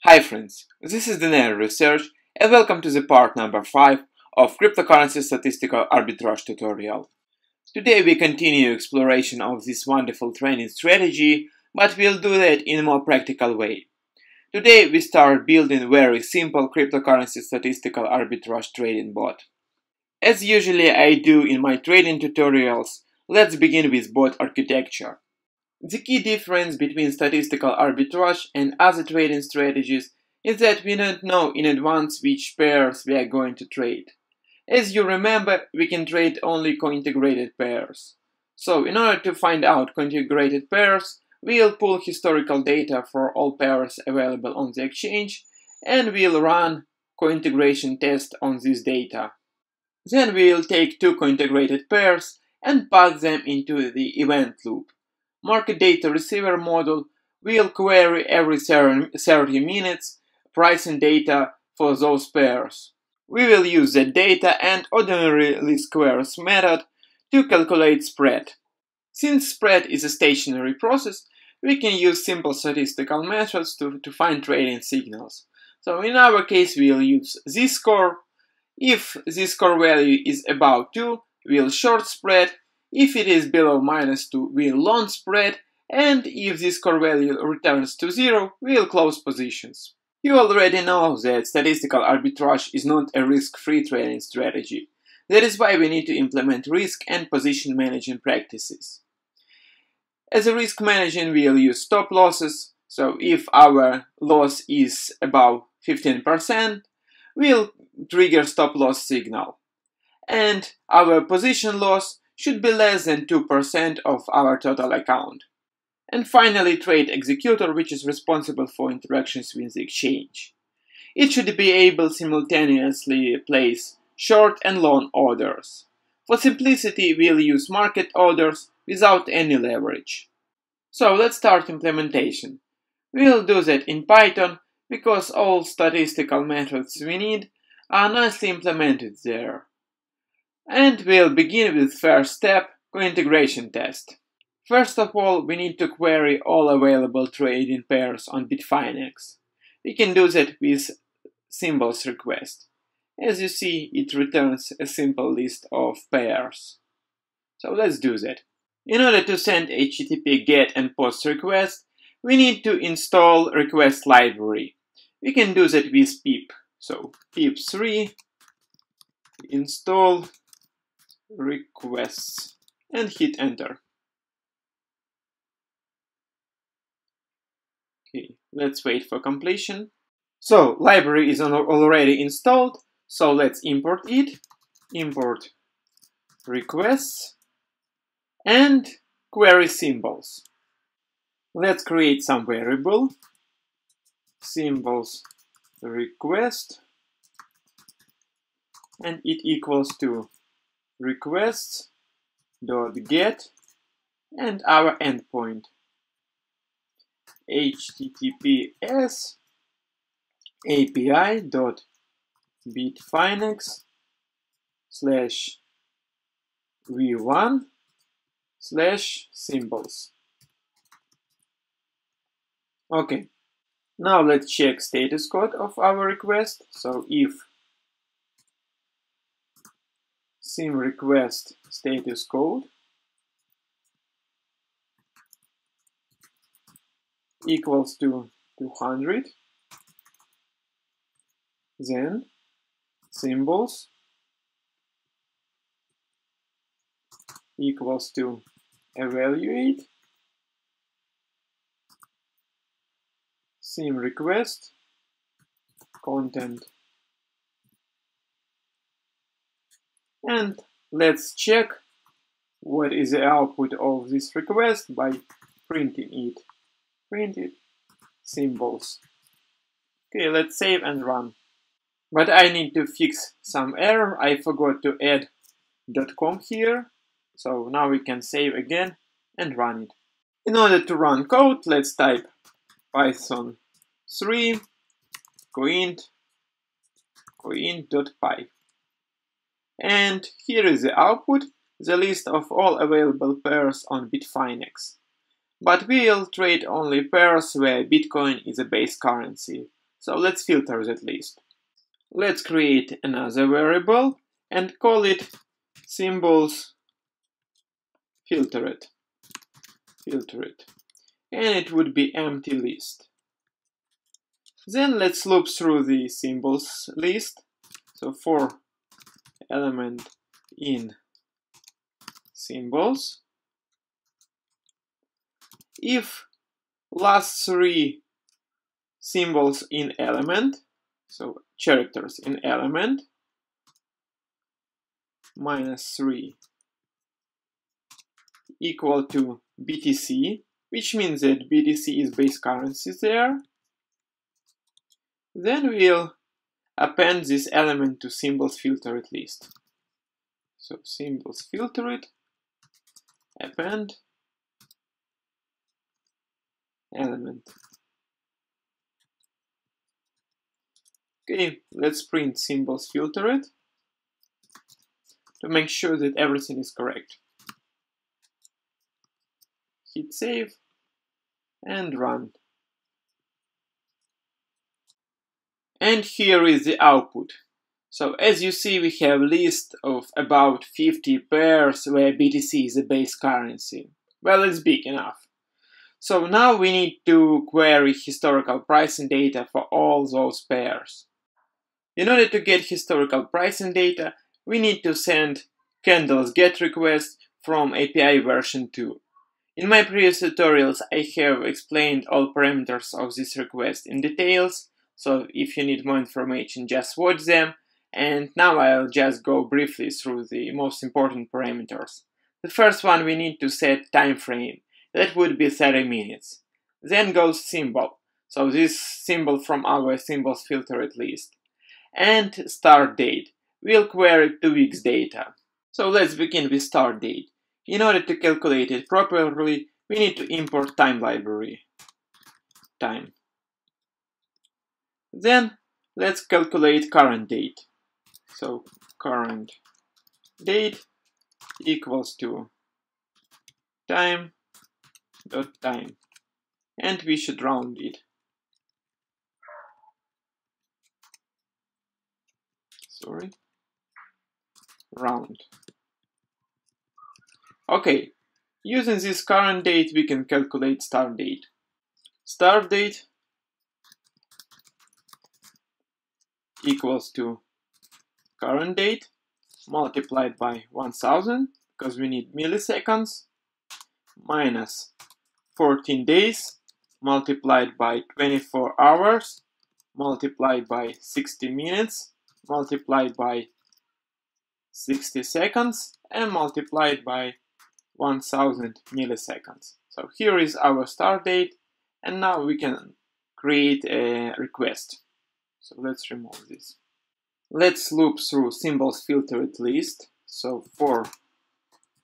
Hi friends, this is Denario Research and welcome to the part number 5 of cryptocurrency statistical arbitrage tutorial. Today we continue exploration of this wonderful trading strategy, but we'll do that in a more practical way. Today we start building very simple cryptocurrency statistical arbitrage trading bot. As usually I do in my trading tutorials, let's begin with bot architecture. The key difference between statistical arbitrage and other trading strategies is that we don't know in advance which pairs we are going to trade. As you remember, we can trade only cointegrated pairs. So in order to find out cointegrated pairs, we'll pull historical data for all pairs available on the exchange and we'll run cointegration test on this data. Then we'll take two cointegrated pairs and pass them into the event loop. Market data receiver model will query every 30 minutes pricing data for those pairs. We will use that data and ordinary least squares method to calculate spread. Since spread is a stationary process, we can use simple statistical methods to find trading signals. So in our case, we'll use z-score. If z-score value is above 2, we'll short spread. If it is below -2, we'll long spread, and if this score value returns to 0, we'll close positions. You already know that statistical arbitrage is not a risk-free trading strategy. That is why we need to implement risk and position managing practices. As a risk managing, we'll use stop losses, so if our loss is above 15%, we'll trigger stop loss signal. And our position loss should be less than 2% of our total account. And finally, trade executor, which is responsible for interactions with the exchange. It should be able to simultaneously place short and long orders. For simplicity, we'll use market orders without any leverage. So let's start implementation. We'll do that in Python because all statistical methods we need are nicely implemented there. And we'll begin with first step, cointegration test. First of all, we need to query all available trading pairs on Bitfinex. We can do that with symbols request. As you see, it returns a simple list of pairs. So let's do that. In order to send HTTP GET and POST request, we need to install request library. We can do that with pip. So pip3 install requests and hit enter. Okay, let's wait for completion. So library is already installed, so let's import it. Import requests and query symbols. Let's create some variable symbols request and it equals to requests.get and our endpoint https api.bitfinex/v1/symbols. Okay, now let's check status code of our request. So if sim request status code equals to 200, then symbols equals to evaluate sim request content. And let's check what is the output of this request by printing it. Printed symbols. Okay, let's save and run. But I need to fix some error. I forgot to add .com here. So now we can save again and run it. In order to run code, let's type Python 3 coint.py. And here is the output, the list of all available pairs on Bitfinex. But we'll trade only pairs where Bitcoin is a base currency. So let's filter that list. Let's create another variable and call it symbols filtered. And it would be empty list. Then let's loop through the symbols list. So for element in symbols, if last three symbols in element, so characters in element, -3 equal to BTC, which means that BTC is base currency there, then we'll append this element to symbols filtered list. So symbols filtered, append element. Okay, let's print symbols filtered to make sure that everything is correct. Hit save and run. And here is the output. So as you see, we have a list of about 50 pairs where BTC is the base currency. Well, it's big enough. So now we need to query historical pricing data for all those pairs. In order to get historical pricing data, we need to send candles GET request from API version 2. In my previous tutorials, I have explained all parameters of this request in details, so if you need more information, just watch them. And now I'll just go briefly through the most important parameters. The first one, we need to set time frame. That would be 30 minutes. Then goes symbol. So this symbol from our symbols filtered list. And start date. We'll query 2 weeks data. So let's begin with start date. In order to calculate it properly, we need to import time library. Time. Then let's calculate current date. So current date equals to time dot time, and we should round it. Sorry, round. Okay, using this current date, we can calculate start date. Start date equals to current date multiplied by 1000, because we need milliseconds, minus 14 days multiplied by 24 hours multiplied by 60 minutes multiplied by 60 seconds and multiplied by 1000 milliseconds. So here is our start date, and now we can create a request. So let's remove this. Let's loop through symbols filtered list. So for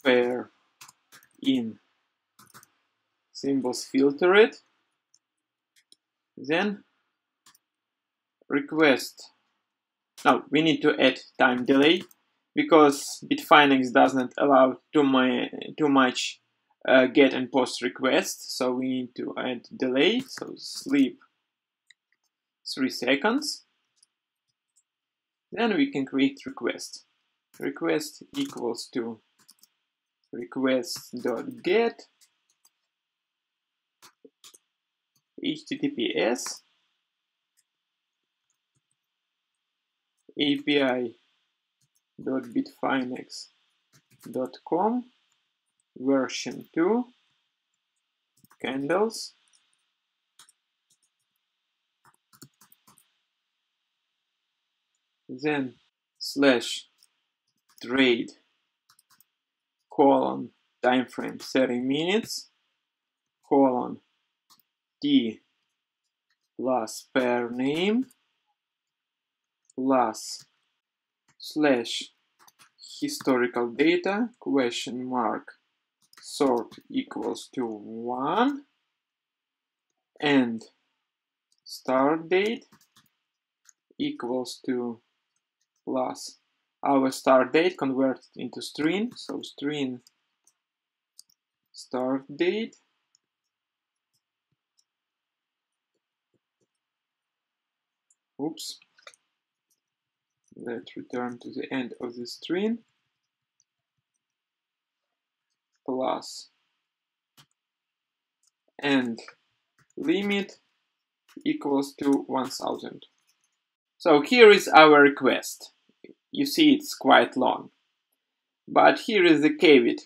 pair in symbols filtered, then request. Now we need to add time delay because Bitfinex doesn't allow too much get and post requests, so we need to add delay. So sleep 3 seconds. Then we can create request. Request equals to request.get HTTPS api.bitfinex.com version 2 candles then slash trade colon timeframe 30 minutes colon t plus pair name plus slash historical data question mark sort equals to 1 and start date equals to plus our start date converted into string, so string start date Oops. Let's return to the end of the string. Plus and limit equals to 1000. So here is our request. You see it's quite long. But here is the caveat.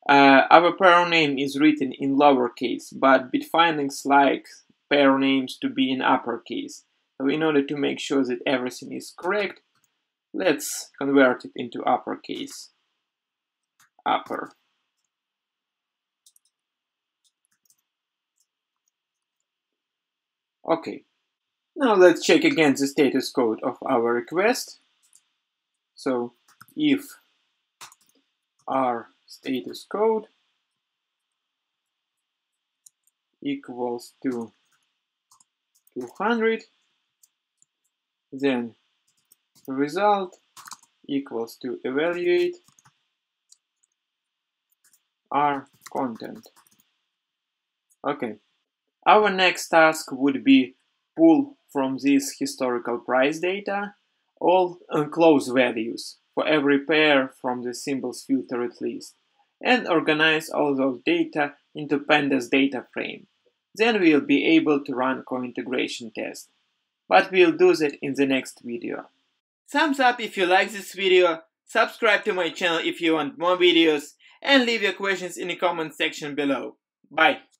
Our pair name is written in lowercase, but Bitfindings like pair names to be in uppercase. So in order to make sure that everything is correct, let's convert it into uppercase. Upper. Okay. Now let's check again the status code of our request. So if our status code equals to 200, then result equals to evaluate our content. Okay. Our next task would be pull from this historical price data all close values for every pair from the symbols filtered list and organize all those data into pandas data frame. Then we'll be able to run Cointegration test. But we'll do that in the next video. Thumbs up if you like this video, subscribe to my channel if you want more videos, and leave your questions in the comment section below. Bye!